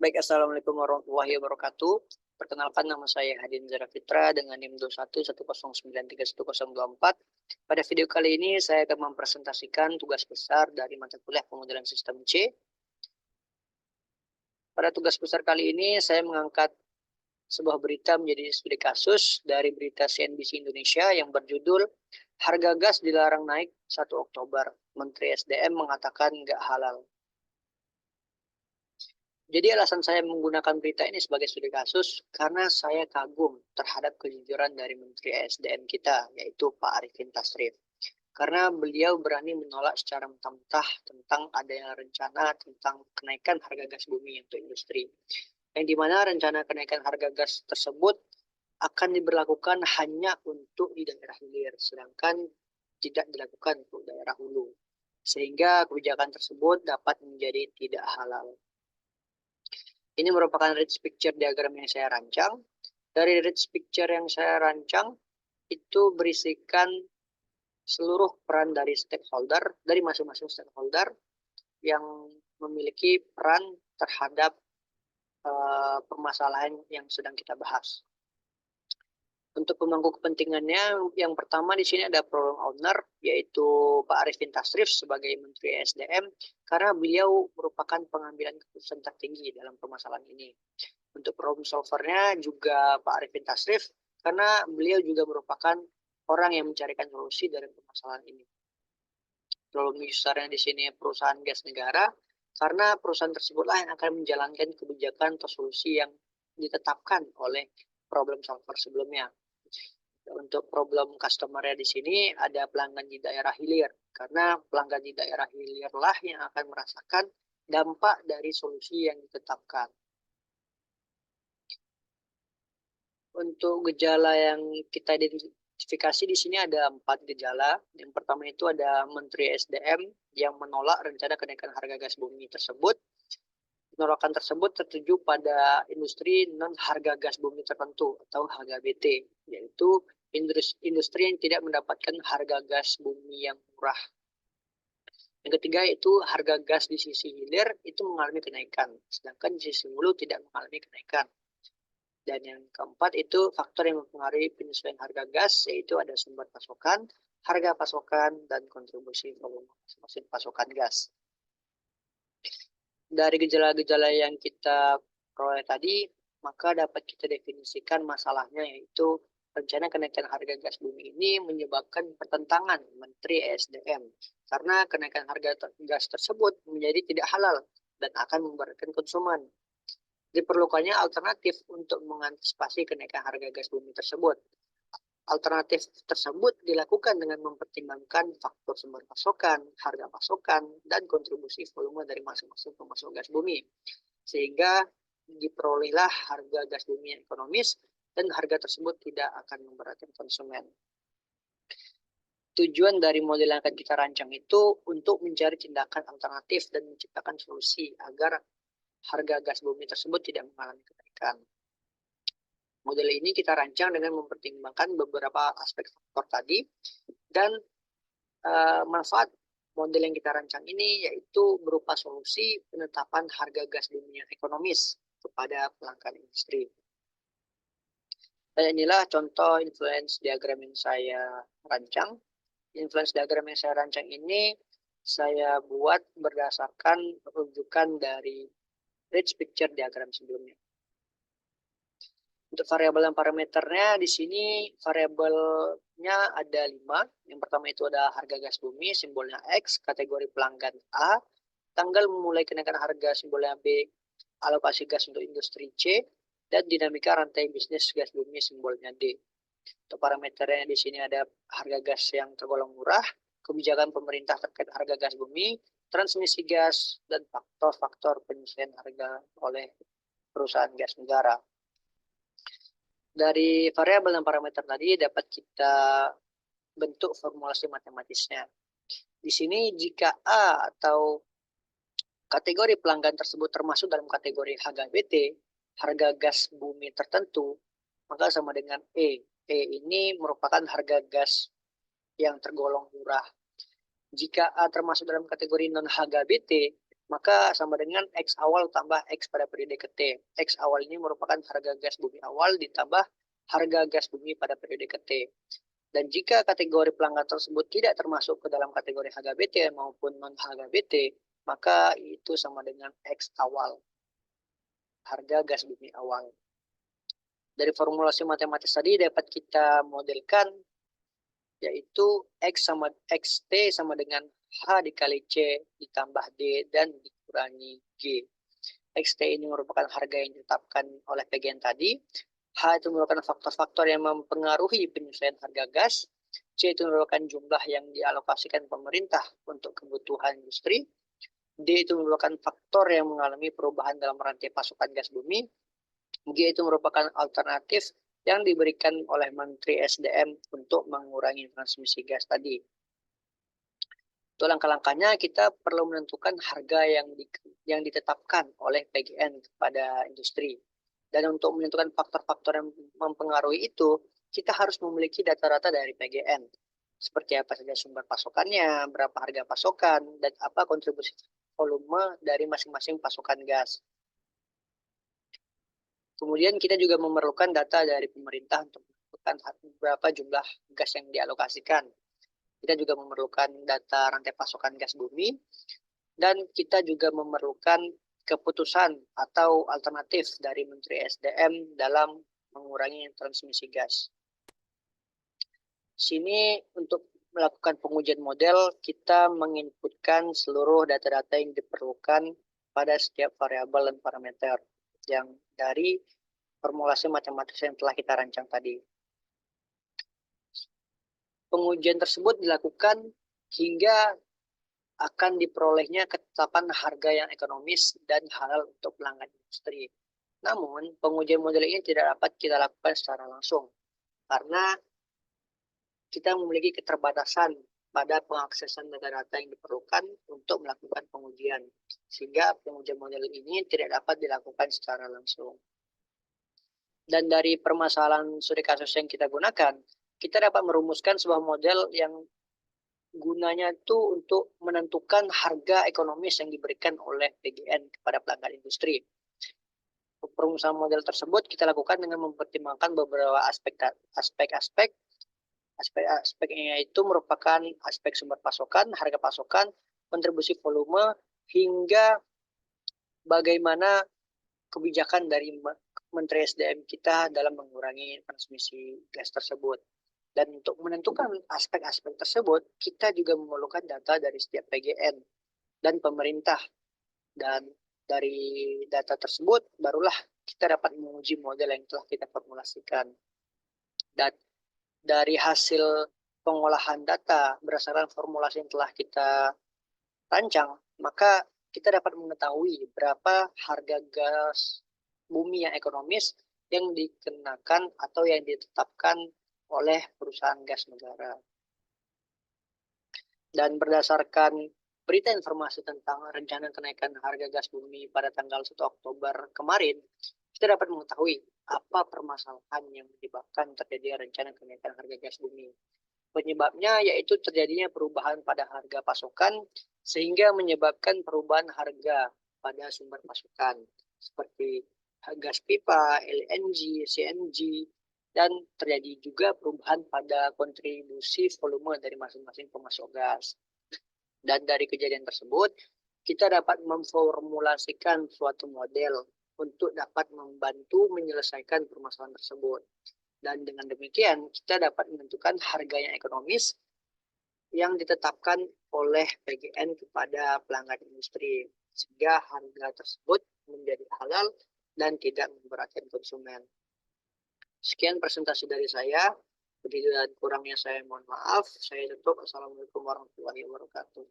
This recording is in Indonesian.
Baik, Assalamualaikum warahmatullahi wabarakatuh. Perkenalkan, nama saya Hadin Zara Fitra dengan NIM 2110931024. Pada video kali ini saya akan mempresentasikan tugas besar dari mata kuliah pemodelan sistem C. Pada tugas besar kali ini saya mengangkat sebuah berita menjadi studi kasus dari berita CNBC Indonesia yang berjudul Harga Gas Dilarang Naik 1 Oktober. Menteri SDM mengatakan nggak halal. Jadi alasan saya menggunakan berita ini sebagai studi kasus karena saya kagum terhadap kejujuran dari Menteri SDM kita, yaitu Pak Arifin Tasrif. Karena beliau berani menolak secara mentah-mentah tentang adanya rencana tentang kenaikan harga gas bumi untuk industri. Yang dimana rencana kenaikan harga gas tersebut akan diberlakukan hanya untuk di daerah hilir, sedangkan tidak dilakukan untuk daerah hulu. Sehingga kebijakan tersebut dapat menjadi tidak halal. Ini merupakan rich picture diagram yang saya rancang. Dari rich picture yang saya rancang, itu berisikan seluruh peran dari stakeholder, dari masing-masing stakeholder yang memiliki peran terhadap permasalahan yang sedang kita bahas. Untuk pemangku kepentingannya, yang pertama di sini ada problem owner, yaitu Pak Arifin Tasrif sebagai Menteri SDM, karena beliau merupakan pengambilan keputusan tertinggi dalam permasalahan ini. Untuk problem solvernya juga Pak Arifin Tasrif, karena beliau juga merupakan orang yang mencarikan solusi dari permasalahan ini. Problem usernya di sini perusahaan gas negara, karena perusahaan tersebutlah yang akan menjalankan kebijakan atau solusi yang ditetapkan oleh problem solver sebelumnya. Untuk problem customer-nya di sini ada pelanggan di daerah hilir, karena pelanggan di daerah hilir lah yang akan merasakan dampak dari solusi yang ditetapkan. Untuk gejala yang kita identifikasi di sini ada 4 gejala. Yang pertama itu ada Menteri SDM yang menolak rencana kenaikan harga gas bumi tersebut. Penolakan tersebut tertuju pada industri non harga gas bumi tertentu atau HGBT, yaitu industri yang tidak mendapatkan harga gas bumi yang murah. Yang ketiga itu harga gas di sisi hilir itu mengalami kenaikan, sedangkan di sisi hulu tidak mengalami kenaikan. Dan yang keempat itu faktor yang mempengaruhi penyesuaian harga gas, yaitu ada sumber pasokan, harga pasokan, dan kontribusi volume masing-masing pasokan gas. Dari gejala-gejala yang kita peroleh tadi, maka dapat kita definisikan masalahnya, yaitu rencana kenaikan harga gas bumi ini menyebabkan pertentangan Menteri SDM karena kenaikan harga gas tersebut menjadi tidak halal dan akan memberatkan konsumen. Diperlukannya alternatif untuk mengantisipasi kenaikan harga gas bumi tersebut. Alternatif tersebut dilakukan dengan mempertimbangkan faktor sumber pasokan, harga pasokan, dan kontribusi volume dari masing-masing pemasok gas bumi. Sehingga diperolehlah harga gas bumi yang ekonomis dan harga tersebut tidak akan memberatkan konsumen. Tujuan dari model yang akan kita rancang itu untuk mencari tindakan alternatif dan menciptakan solusi agar harga gas bumi tersebut tidak mengalami kenaikan. Model ini kita rancang dengan mempertimbangkan beberapa aspek faktor tadi, dan manfaat model yang kita rancang ini yaitu berupa solusi penetapan harga gas bumi yang ekonomis kepada pelanggan industri. Dan inilah contoh influence diagram yang saya rancang. Influence diagram yang saya rancang ini saya buat berdasarkan rujukan dari rich picture diagram sebelumnya. Untuk variabel dan parameternya di sini variabelnya ada 5. Yang pertama itu ada harga gas bumi, simbolnya X, kategori pelanggan A, tanggal memulai kenaikan harga simbolnya B, alokasi gas untuk industri C, dan dinamika rantai bisnis gas bumi simbolnya D. Untuk parameternya di sini ada harga gas yang tergolong murah, kebijakan pemerintah terkait harga gas bumi, transmisi gas, dan faktor-faktor penyesuaian harga oleh perusahaan gas negara. Dari variabel dan parameter tadi dapat kita bentuk formulasi matematisnya. Di sini jika A atau kategori pelanggan tersebut termasuk dalam kategori HGBT, harga gas bumi tertentu, maka sama dengan E. E ini merupakan harga gas yang tergolong murah. Jika A termasuk dalam kategori non HGBT, maka sama dengan X awal tambah X pada periode ke T. X awal ini merupakan harga gas bumi awal ditambah harga gas bumi pada periode ke T. Dan jika kategori pelanggan tersebut tidak termasuk ke dalam kategori HGBT maupun non-HGBT, maka itu sama dengan X awal, harga gas bumi awal. Dari formulasi matematis tadi dapat kita modelkan, yaitu XT sama dengan H dikali C ditambah D dan dikurangi G. XT ini merupakan harga yang ditetapkan oleh PGN tadi. H itu merupakan faktor-faktor yang mempengaruhi penyesuaian harga gas. C itu merupakan jumlah yang dialokasikan pemerintah untuk kebutuhan industri. D itu merupakan faktor yang mengalami perubahan dalam rantai pasokan gas bumi. G itu merupakan alternatif yang diberikan oleh Menteri SDM untuk mengurangi transmisi gas tadi. Untuk langkah-langkahnya kita perlu menentukan harga yang ditetapkan oleh PGN kepada industri. Dan untuk menentukan faktor-faktor yang mempengaruhi itu, kita harus memiliki data-data dari PGN. Seperti apa saja sumber pasokannya, berapa harga pasokan, dan apa kontribusi volume dari masing-masing pasokan gas. Kemudian kita juga memerlukan data dari pemerintah untuk menentukan berapa jumlah gas yang dialokasikan. Kita juga memerlukan data rantai pasokan gas bumi, dan kita juga memerlukan keputusan atau alternatif dari Menteri SDM dalam mengurangi transmisi gas. Sini untuk melakukan pengujian model, kita menginputkan seluruh data-data yang diperlukan pada setiap variabel dan parameter yang dari formulasi matematis yang telah kita rancang tadi. Pengujian tersebut dilakukan hingga akan diperolehnya ketetapan harga yang ekonomis dan halal untuk pelanggan industri. Namun, pengujian model ini tidak dapat kita lakukan secara langsung karena kita memiliki keterbatasan pada pengaksesan data-data yang diperlukan untuk melakukan pengujian, sehingga pengujian model ini tidak dapat dilakukan secara langsung. Dan dari permasalahan studi kasus yang kita gunakan, kita dapat merumuskan sebuah model yang gunanya itu untuk menentukan harga ekonomis yang diberikan oleh PGN kepada pelanggan industri. Perumusan model tersebut kita lakukan dengan mempertimbangkan beberapa aspeknya, itu merupakan aspek sumber pasokan, harga pasokan, kontribusi volume, hingga bagaimana kebijakan dari Menteri SDM kita dalam mengurangi transmisi gas tersebut. Dan untuk menentukan aspek-aspek tersebut, kita juga memerlukan data dari setiap PGN dan pemerintah. Dan dari data tersebut, barulah kita dapat menguji model yang telah kita formulasikan. Dan dari hasil pengolahan data berdasarkan formulasi yang telah kita rancang, maka kita dapat mengetahui berapa harga gas bumi yang ekonomis yang dikenakan atau yang ditetapkan oleh perusahaan gas negara. Dan berdasarkan berita informasi tentang rencana kenaikan harga gas bumi pada tanggal 1 Oktober kemarin, kita dapat mengetahui apa permasalahan yang menyebabkan terjadi rencana kenaikan harga gas bumi. Penyebabnya yaitu terjadinya perubahan pada harga pasokan sehingga menyebabkan perubahan harga pada sumber pasokan seperti gas pipa, LNG, CNG, dan terjadi juga perubahan pada kontribusi volume dari masing-masing pemasok gas. Dan dari kejadian tersebut, kita dapat memformulasikan suatu model untuk dapat membantu menyelesaikan permasalahan tersebut. Dan dengan demikian, kita dapat menentukan harga yang ekonomis yang ditetapkan oleh PGN kepada pelanggan industri, sehingga harga tersebut menjadi halal dan tidak memberatkan konsumen. Sekian presentasi dari saya. Lebih dan kurangnya saya mohon maaf. Saya tutup. Assalamualaikum warahmatullahi wabarakatuh.